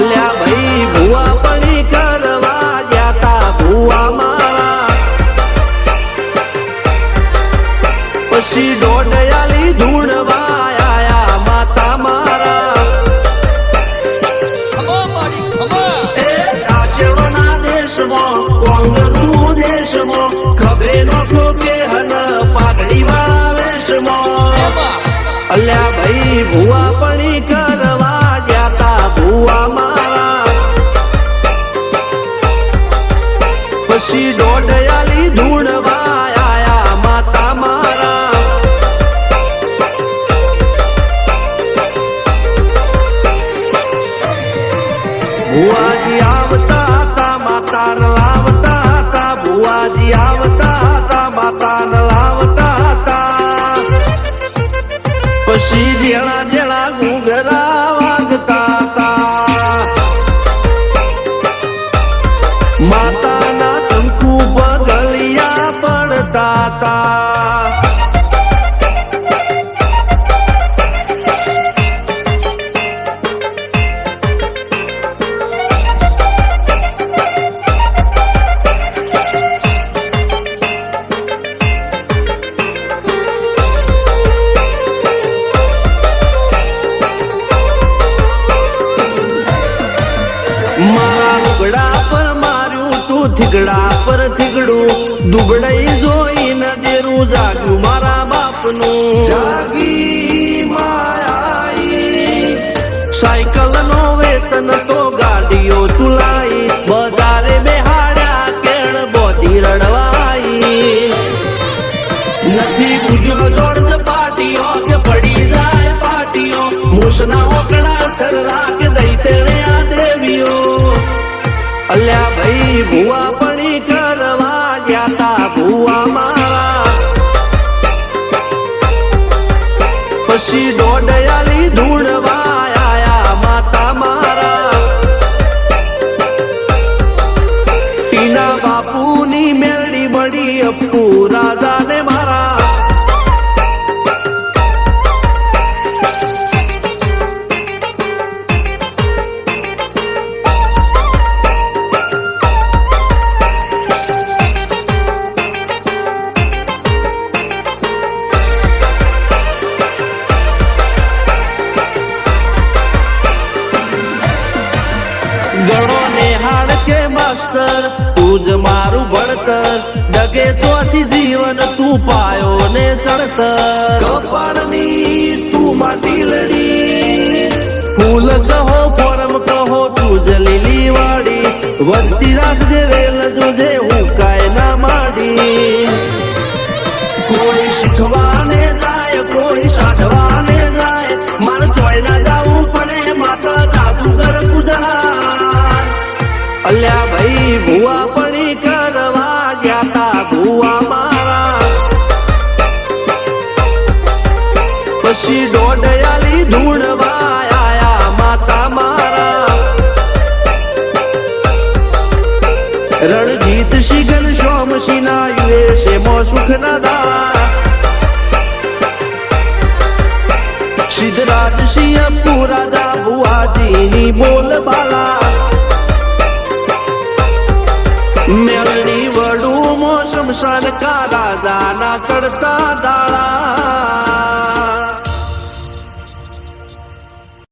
અલ્યા ભાઈ ભુવા પણી કરવા જાતા ભુવા મારા પછી દોડયાલી ધૂણવા આયા માતા મારા રાજ્યના દેશમાં કોંગનું દેશમાં ખબરે નોખો કે હન પાઘડી વાવેશમાં અલ્યા ભાઈ ભુવા પણી કરવા જાતા ભુવા મારા પછી દોડયાલી ધૂણવા આયા માતા મારા ભુવાજી આવતા હતા માતા લાવતા હતા ભુવાજી આવતા હતા માતા લાવતા હતા પછી જેણા જેણા ઘૂંઘરા વાગતા હતા માતાના કંકુ પગલિયા પડતા હતા મારા લુગડા પર માર્યું તું થીગડા પર થીગડું દુબળાઈ જોઈને દેરું જાગ્યું મારા બાપનું જાગી માયાઈ સાયકલ નો વેતન તો ગાડીઓ તુલાઈ બજારે બેહાડ્યા કેળ બોધી રડવાઈ નથી પૂજ્યો જોડ પાટીઓ કે પડી જાય પાટીઓ મૂસના ઓકડા થરરા કે દઈ તેણે આ દેવીઓ અલ્યા ભાઈ ભુવા પણી કરવા જાતા ભુવા મારા પછી દોડયાલી ધૂણવા આયા માતા મારા ટીના બાપુની મેરડી બળી અપ્પુ રાજાને મારા ગણો નેહાળ કે માસ્ટર તું જ મારું ભણતર ડગે તોથી જીવન તું પાયો ને ચણતર કપાળની તું માટી લડી ફૂલ કહો ફોરમ કહો તું જ લીલી વાડી વધતી રાખજે વેલ જોજે હું કાય ના માડી કોઈ શીખવાને જાય કોઈ સાધવાને જાય મારે ચોય ના જાવું પડે માતા જાદુગર પૂજા અલ્યા ભાઈ ભુવા પણી કરવા જાતા ભુવા મારા પછી દોડયાલી ધૂણવા આયા માતા મારા રણજીત શિગન સોમસિંહ ના યુએસે મો સુખ ના દાળા સિદ્ધરાજ સિંહ પુરાદા ભુવાજીની બોલ બાલા મેળની વડું મો શમશાન કા રાજાના ચડતા દાળા